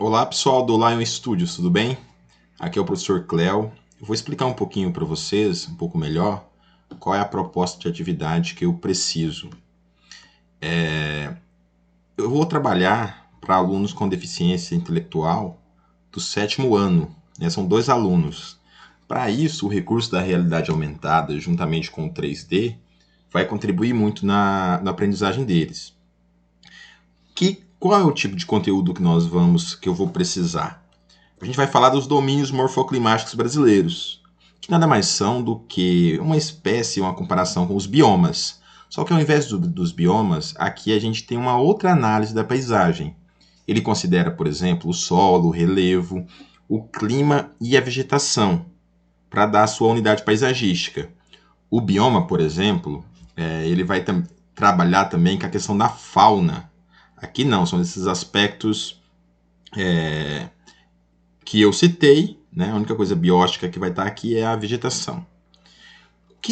Olá pessoal do Lion Studios, tudo bem? Aqui é o professor Cléo. Eu vou explicar um pouquinho para vocês, um pouco melhor, qual é a proposta de atividade que eu preciso. Eu vou trabalhar para alunos com deficiência intelectual do 7º ano, né? São 2 alunos. Para isso, o recurso da realidade aumentada, juntamente com o 3D, vai contribuir muito na aprendizagem deles. Qual é o tipo de conteúdo que eu vou precisar? A gente vai falar dos domínios morfoclimáticos brasileiros, que nada mais são do que uma comparação com os biomas. Só que ao invés dos biomas, aqui a gente tem uma outra análise da paisagem. Ele considera, por exemplo, o solo, o relevo, o clima e a vegetação, para dar a sua unidade paisagística. O bioma, por exemplo, ele vai trabalhar também com a questão da fauna. Aqui não, são esses aspectos que eu citei, né? A única coisa biótica que vai estar aqui é a vegetação.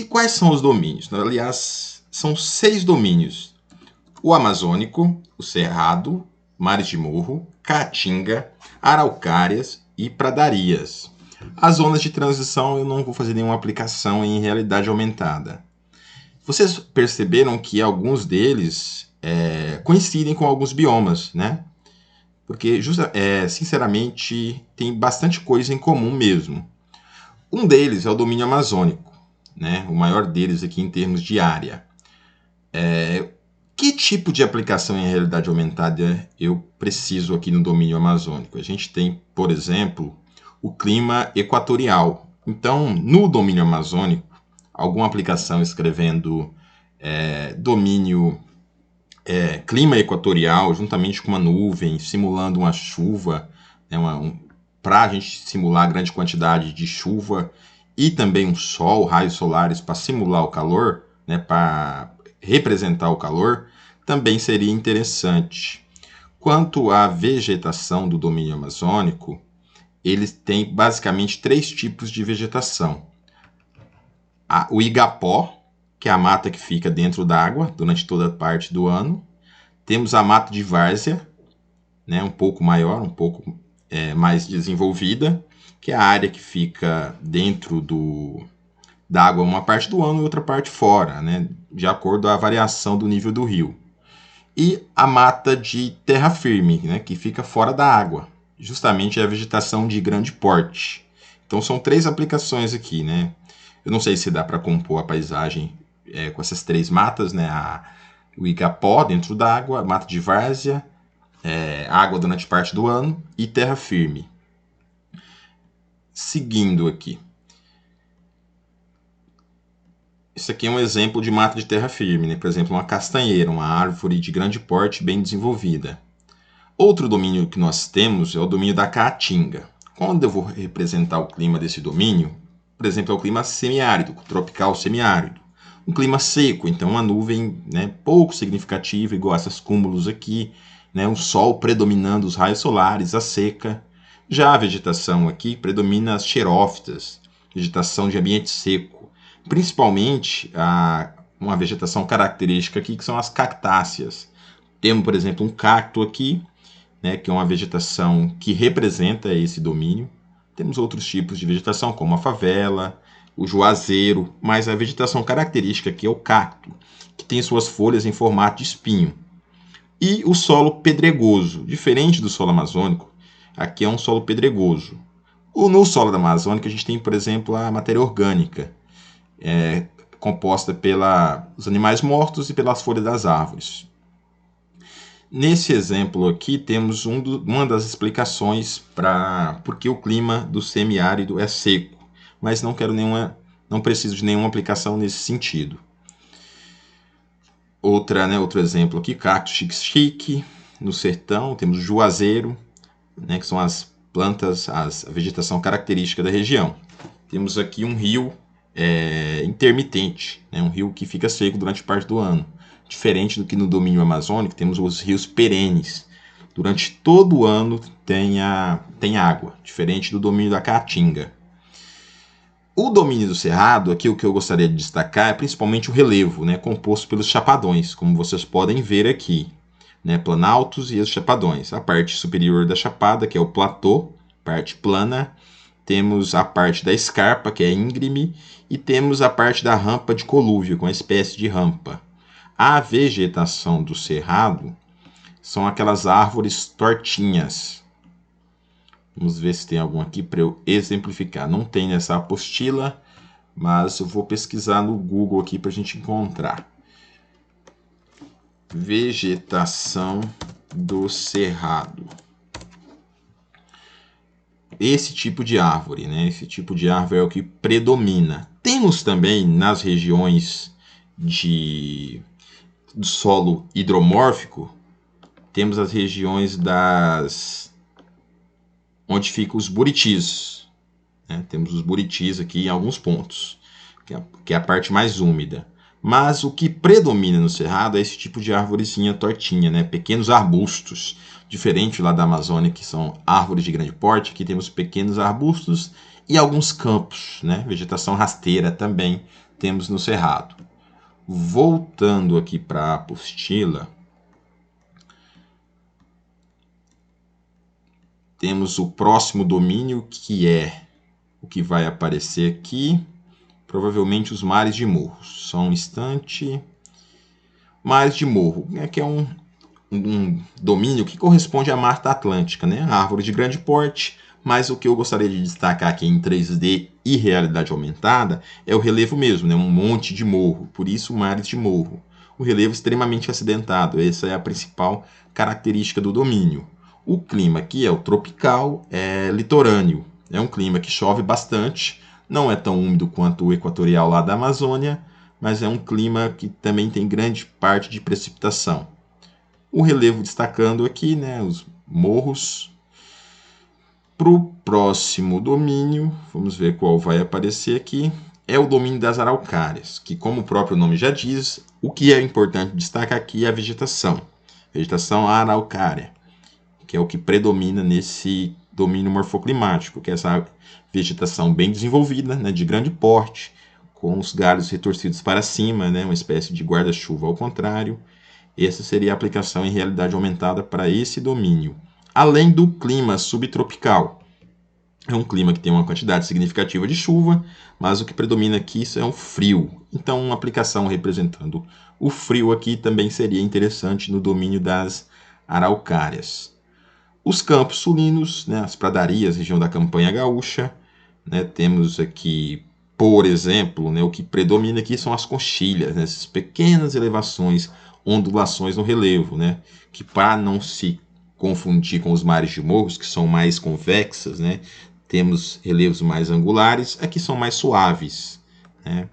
Quais são os domínios? Aliás, são 6 domínios. O amazônico, o cerrado, mares de morro, caatinga, araucárias e pradarias. As zonas de transição eu não vou fazer nenhuma aplicação em realidade aumentada. Vocês perceberam que alguns deles coincidem com alguns biomas, né? Porque, sinceramente, tem bastante coisa em comum mesmo. Um deles é o domínio amazônico, né? O maior deles aqui em termos de área. Que tipo de aplicação em realidade aumentada eu preciso aqui no domínio amazônico? A gente tem, por exemplo, o clima equatorial. Então, no domínio amazônico, alguma aplicação escrevendo domínio clima equatorial, juntamente com uma nuvem, simulando uma chuva, né, para a gente simular grande quantidade de chuva, e também um sol, raios solares para simular o calor, né, para representar o calor, também seria interessante. Quanto à vegetação do domínio amazônico, eles têm basicamente 3 tipos de vegetação. O igapó, que é a mata que fica dentro d'água durante toda a parte do ano. Temos a mata de várzea, né, um pouco maior, um pouco mais desenvolvida, que é a área que fica dentro da água uma parte do ano e outra parte fora, né, de acordo com a variação do nível do rio. E a mata de terra firme, né, que fica fora da água, justamente a vegetação de grande porte. Então são 3 aplicações aqui, né? Eu não sei se dá para compor a paisagem com essas 3 matas, né? O igapó dentro d'água, mata de várzea, água durante parte do ano e terra firme. Seguindo aqui. Isso aqui é um exemplo de mata de terra firme, né? Por exemplo, uma castanheira, uma árvore de grande porte bem desenvolvida. Outro domínio que nós temos é o domínio da caatinga. Quando eu vou representar o clima desse domínio, por exemplo, é o clima semiárido, tropical semiárido. Um clima seco, então uma nuvem, né, pouco significativa, igual essas cúmulos aqui, né, o sol predominando os raios solares, a seca. Já a vegetação aqui predomina as xerófitas, vegetação de ambiente seco. Principalmente uma vegetação característica aqui, que são as cactáceas. Temos, por exemplo, um cacto aqui, né, que é uma vegetação que representa esse domínio. Temos outros tipos de vegetação, como a favela, o juazeiro, mas a vegetação característica aqui é o cacto, que tem suas folhas em formato de espinho. E o solo pedregoso, diferente do solo amazônico, aqui é um solo pedregoso. No solo da Amazônica a gente tem, por exemplo, a matéria orgânica, composta pelos animais mortos e pelas folhas das árvores. Nesse exemplo aqui temos uma das explicações para por que o clima do semiárido é seco, mas não preciso de nenhuma aplicação nesse sentido. Outro exemplo aqui, cacto xique-xique, no sertão temos o juazeiro, né, que são as plantas, a vegetação característica da região. Temos aqui um rio intermitente, né, um rio que fica seco durante parte do ano. Diferente do que no domínio amazônico, temos os rios perenes. Durante todo o ano tem água, diferente do domínio da caatinga. O domínio do cerrado, aqui o que eu gostaria de destacar é principalmente o relevo, né, composto pelos chapadões, como vocês podem ver aqui. né, planaltos e os chapadões. A parte superior da chapada, que é o platô, parte plana. Temos a parte da escarpa, que é íngreme, e temos a parte da rampa de colúvio, com uma espécie de rampa. A vegetação do cerrado são aquelas árvores tortinhas. Vamos ver se tem algum aqui para eu exemplificar. Não tem nessa apostila, mas eu vou pesquisar no Google aqui para a gente encontrar. Vegetação do cerrado. Esse tipo de árvore, né? Esse tipo de árvore é o que predomina. Temos também nas regiões do solo hidromórfico, temos as regiões onde ficam os buritis. Né? Temos os buritis aqui em alguns pontos, que é a parte mais úmida. Mas o que predomina no cerrado é esse tipo de arvorezinha tortinha, né? Pequenos arbustos. Diferente lá da Amazônia, que são árvores de grande porte, aqui temos pequenos arbustos e alguns campos, né? Vegetação rasteira também temos no cerrado. Voltando aqui para a apostila, temos o próximo domínio, que é o que vai aparecer aqui, provavelmente os mares de morro. Só um instante. Mares de morro, que é um domínio que corresponde à Mata Atlântica, né? Árvore de grande porte, mas o que eu gostaria de destacar aqui em 3D e realidade aumentada é o relevo mesmo, né? Um monte de morro, por isso mares de morro. O relevo extremamente acidentado, essa é a principal característica do domínio. O clima aqui é o tropical, é litorâneo, é um clima que chove bastante, não é tão úmido quanto o equatorial lá da Amazônia, mas é um clima que também tem grande parte de precipitação. O relevo destacando aqui, né, os morros. Para o próximo domínio, vamos ver qual vai aparecer aqui, é o domínio das araucárias, que, como o próprio nome já diz, o que é importante destacar aqui é a vegetação. Vegetação araucária, que é o que predomina nesse domínio morfoclimático, que é essa vegetação bem desenvolvida, né, de grande porte, com os galhos retorcidos para cima, né, uma espécie de guarda-chuva ao contrário. Essa seria a aplicação em realidade aumentada para esse domínio. Além do clima subtropical. É um clima que tem uma quantidade significativa de chuva, mas o que predomina aqui é um frio. Então, uma aplicação representando o frio aqui também seria interessante no domínio das araucárias. Os campos sulinos, né, as pradarias, região da Campanha Gaúcha, né, temos aqui, por exemplo, né, o que predomina aqui são as conchilhas, né, essas pequenas elevações, ondulações no relevo, né, que para não se confundir com os mares de morros, que são mais convexas, né, temos relevos mais angulares, aqui são mais suaves. Né.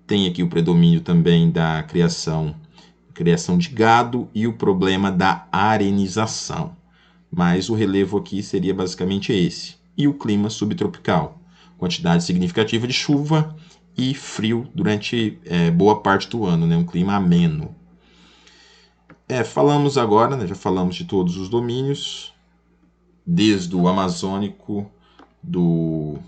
Tem aqui o predomínio também da criação de gado e o problema da arenização. Mas o relevo aqui seria basicamente esse. E o clima subtropical. Quantidade significativa de chuva e frio durante boa parte do ano, né? Um clima ameno. Falamos agora, né? Já falamos de todos os domínios, desde o amazônico, do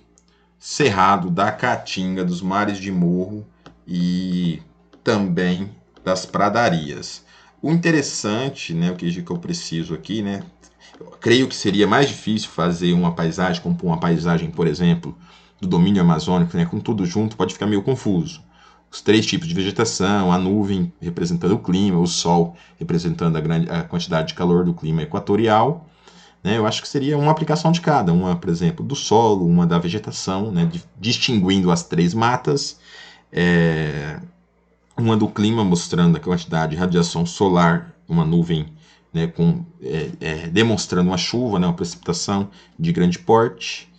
cerrado, da caatinga, dos mares de morro e também das pradarias. O interessante, né, o que eu preciso aqui, né, eu creio que seria mais difícil fazer uma paisagem, compor uma paisagem, por exemplo, do domínio amazônico, né, com tudo junto, pode ficar meio confuso. Os 3 tipos de vegetação, a nuvem representando o clima, o sol representando a quantidade de calor do clima equatorial. Né, eu acho que seria uma aplicação de cada, uma, por exemplo, do solo, uma da vegetação, né, distinguindo as 3 matas, uma do clima, mostrando a quantidade de radiação solar, uma nuvem, né, demonstrando uma chuva, né, uma precipitação de grande porte.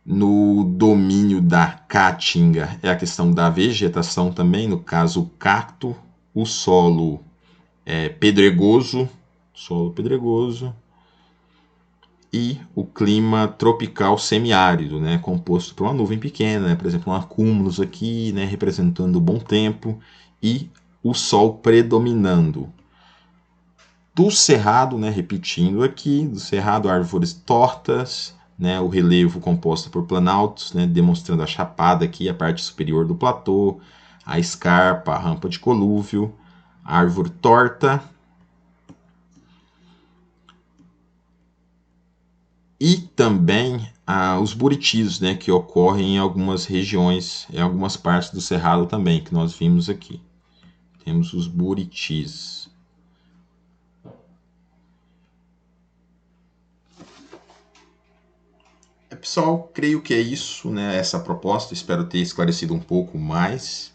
No domínio da caatinga é a questão da vegetação também, no caso o cacto, o solo pedregoso, e o clima tropical semiárido, né, composto por uma nuvem pequena, né, por exemplo, um acúmulos aqui, né, representando o bom tempo, e o sol predominando. Do cerrado, né, repetindo aqui, do cerrado, árvores tortas, né, o relevo composto por planaltos, né, demonstrando a chapada aqui, a parte superior do platô, a escarpa, a rampa de colúvio, a árvore torta, E também os buritis, né, que ocorrem em algumas regiões, em algumas partes do Cerrado também, que nós vimos aqui. Temos os buritis. Pessoal, creio que é isso, né, essa proposta. Espero ter esclarecido um pouco mais.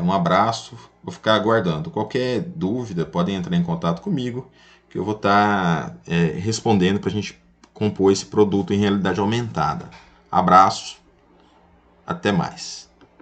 Um abraço, vou ficar aguardando. Qualquer dúvida, podem entrar em contato comigo, que eu vou estar respondendo para a gente compor esse produto em realidade aumentada. Abraço, até mais.